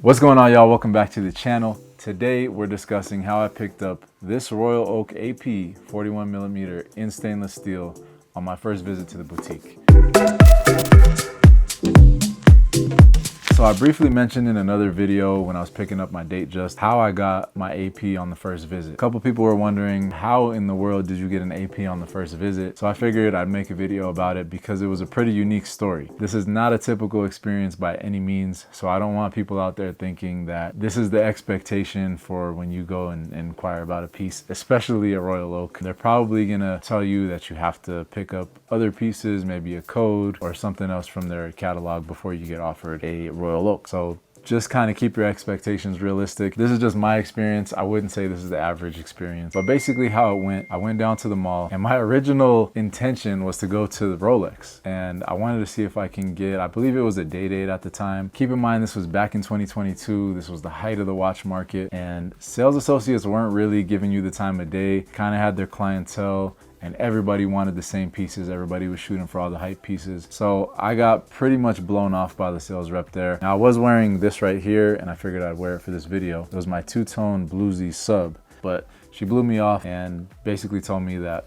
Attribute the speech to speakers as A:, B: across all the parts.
A: What's going on, y'all? Welcome back to the channel. Today we're discussing how I picked up this Royal Oak AP 41mm in stainless steel on my first visit to the boutique. So I briefly mentioned in another video when I was picking up my date just how I got my AP on the first visit. A couple people were wondering, how in the world did you get an AP on the first visit? So I figured I'd make a video about it because it was a pretty unique story. This is not a typical experience by any means, so I don't want people out there thinking that this is the expectation for when you go and inquire about a piece, especially a Royal Oak. They're probably gonna tell you that you have to pick up other pieces, maybe a code or something else from their catalog before you get offered a Royal Oak. So just kind of keep your expectations realistic. This is just my experience. I wouldn't say this is the average experience, but basically how it went, I went down to the mall and my original intention was to go to the Rolex, and I wanted to see if I can get, I believe it was a day date at the time. Keep in mind, this was back in 2022. This was the height of the watch market, and sales associates weren't really giving you the time of day, kind of had their clientele, and everybody wanted the same pieces. Everybody was shooting for all the hype pieces. So I got pretty much blown off by the sales rep there. Now I was wearing this right here and I figured I'd wear it for this video. It was my two-tone bluesy sub, but she blew me off and basically told me that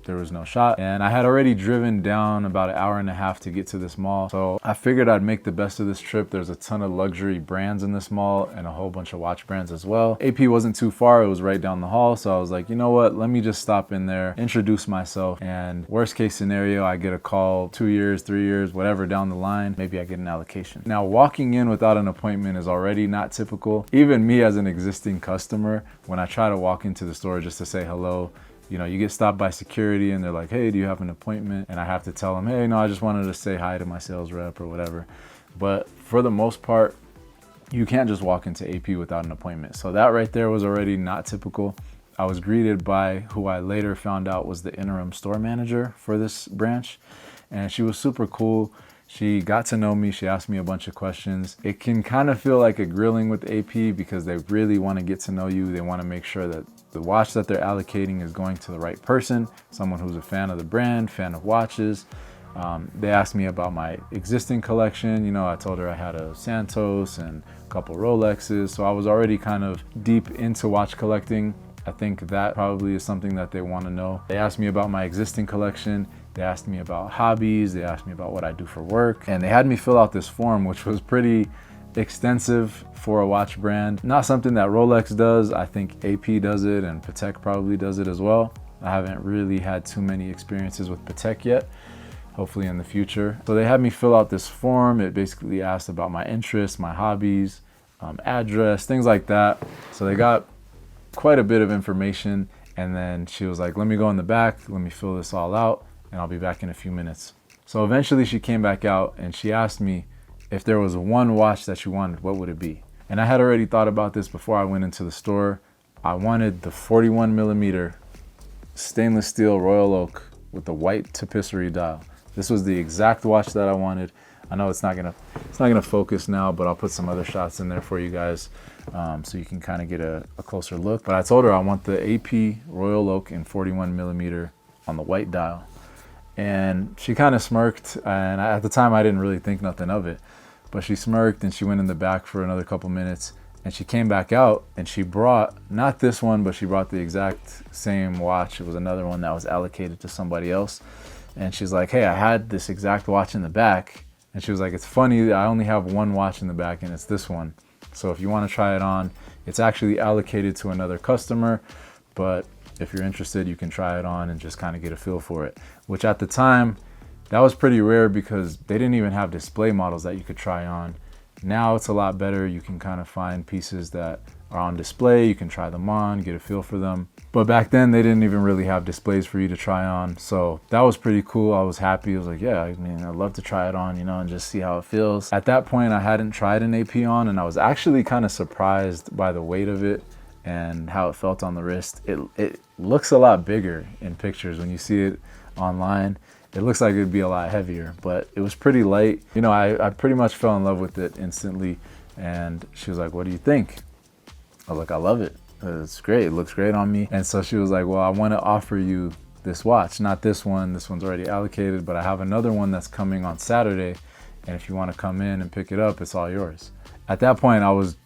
A: there was no shot. And I had already driven down about an hour and a half to get to this mall. So I figured I'd make the best of this trip. There's a ton of luxury brands in this mall and a whole bunch of watch brands as well. AP wasn't too far, it was right down the hall. So I was like, you know what, let me just stop in there, introduce myself, and worst case scenario, I get a call 2 years, 3 years, whatever down the line, maybe I get an allocation. Now, walking in without an appointment is already not typical. Even me as an existing customer, when I try to walk into the store just to say hello, you know, you get stopped by security and they're like, hey, do you have an appointment? And I have to tell them, hey, no, I just wanted to say hi to my sales rep or whatever. But for the most part, you can't just walk into AP without an appointment. So that right there was already not typical. I was greeted by who I later found out was the interim store manager for this branch. And she was super cool. She got to know me. She asked me a bunch of questions. It can kind of feel like a grilling with AP because they really want to get to know you. They want to make sure that the watch that they're allocating is going to the right person, someone who's a fan of the brand, fan of watches. They asked me about my existing collection. You know, I told her I had a Santos and a couple Rolexes. So I was already kind of deep into watch collecting. I think that probably is something that they want to know. They asked me about my existing collection. They asked me about hobbies. They asked me about what I do for work. And they had me fill out this form, which was pretty extensive for a watch brand. Not something that Rolex does. I think AP does it and Patek probably does it as well. I haven't really had too many experiences with Patek yet, hopefully in the future. So they had me fill out this form. It basically asked about my interests, my hobbies, address, things like that. So they got quite a bit of information. And then she was like, let me go in the back, let me fill this all out, and I'll be back in a few minutes. So eventually she came back out and she asked me if there was one watch that you wanted, what would it be? And I had already thought about this before I went into the store. I wanted the 41mm stainless steel Royal Oak with the white tapisserie dial. This was the exact watch that I wanted. I know it's not gonna focus now, but I'll put some other shots in there for you guys so you can kind of get a closer look. But I told her I want the AP Royal Oak in 41mm on the white dial. And she kind of smirked, and at the time I didn't really think nothing of it. But she smirked and she went in the back for another couple minutes and she came back out and she brought, not this one, but she brought the exact same watch. It was another one that was allocated to somebody else. And she's like, hey, I had this exact watch in the back. And she was like, it's funny, I only have one watch in the back and it's this one. So if you want to try it on, it's actually allocated to another customer, but if you're interested, you can try it on and just kind of get a feel for it. Which at the time, that was pretty rare because they didn't even have display models that you could try on. Now it's a lot better. You can kind of find pieces that are on display. You can try them on, get a feel for them. But back then they didn't even really have displays for you to try on. So that was pretty cool. I was happy. I was like, yeah, I mean, I'd love to try it on, you know, and just see how it feels. At that point, I hadn't tried an AP on and I was actually kind of surprised by the weight of it and how it felt on the wrist. It looks a lot bigger in pictures when you see it online. It looks like it'd be a lot heavier, but it was pretty light. You know, I pretty much fell in love with it instantly. And she was like, what do you think? I was like, I love it. It's great. It looks great on me. And so she was like, well, I want to offer you this watch, not this one. This one's already allocated, but I have another one that's coming on Saturday. And if you want to come in and pick it up, it's all yours. At that point, I was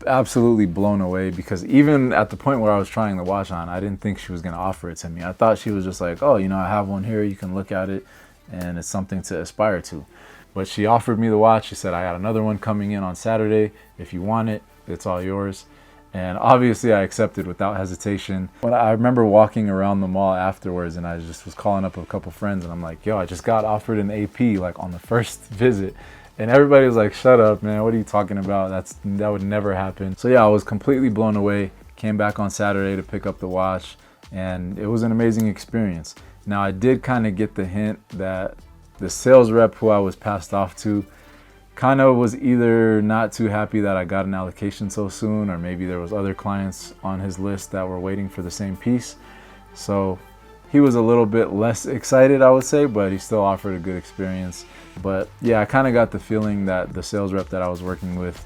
A: absolutely blown away, because even at the point where I was trying the watch on, I didn't think she was going to offer it to me. I thought she was just like, oh, you know, I have one here, you can look at it, and it's something to aspire to. But she offered me the watch. She said, I got another one coming in on Saturday. If you want it, it's all yours. And obviously I accepted without hesitation. When I remember walking around the mall afterwards, and I just was calling up a couple friends, and I'm like, yo, I just got offered an AP like on the first visit. And everybody was like, shut up, man, what are you talking about? That would never happen. So yeah, I was completely blown away. Came back on Saturday to pick up the watch, and it was an amazing experience. Now, I did kind of get the hint that the sales rep who I was passed off to kind of was either not too happy that I got an allocation so soon, or maybe there was other clients on his list that were waiting for the same piece. So he was a little bit less excited, I would say, but he still offered a good experience. But yeah, I kind of got the feeling that the sales rep that I was working with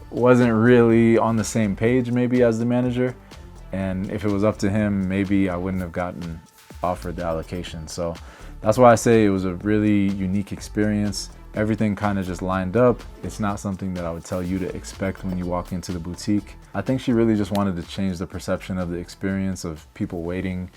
A: wasn't really on the same page maybe as the manager. And if it was up to him, maybe I wouldn't have gotten offered the allocation. So that's why I say it was a really unique experience. Everything kind of just lined up. It's not something that I would tell you to expect when you walk into the boutique. I think she really just wanted to change the perception of the experience of people waiting,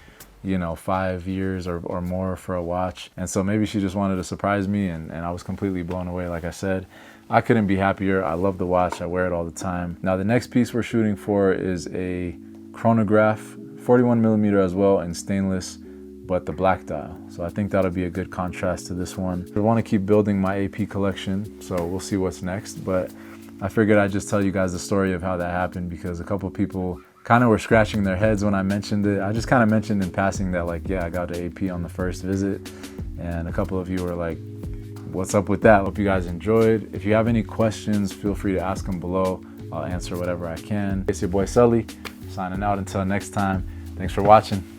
A: you know, 5 years or more for a watch. And so maybe she just wanted to surprise me, and I was completely blown away. Like I said, I couldn't be happier. I love the watch. I wear it all the time. Now, the next piece we're shooting for is a chronograph, 41 millimeter as well, in stainless, but the black dial. So I think that'll be a good contrast to this one. I want to keep building my AP collection, so we'll see what's next. But I figured I'd just tell you guys the story of how that happened, because a couple people kind of were scratching their heads when I mentioned it. I just kind of mentioned in passing that, like, yeah, I got the AP on the first visit, and a couple of you were like, what's up with that? Hope you guys enjoyed. If you have any questions, feel free to ask them below. I'll answer whatever I can. It's your boy Sully, signing out until next time. Thanks for watching.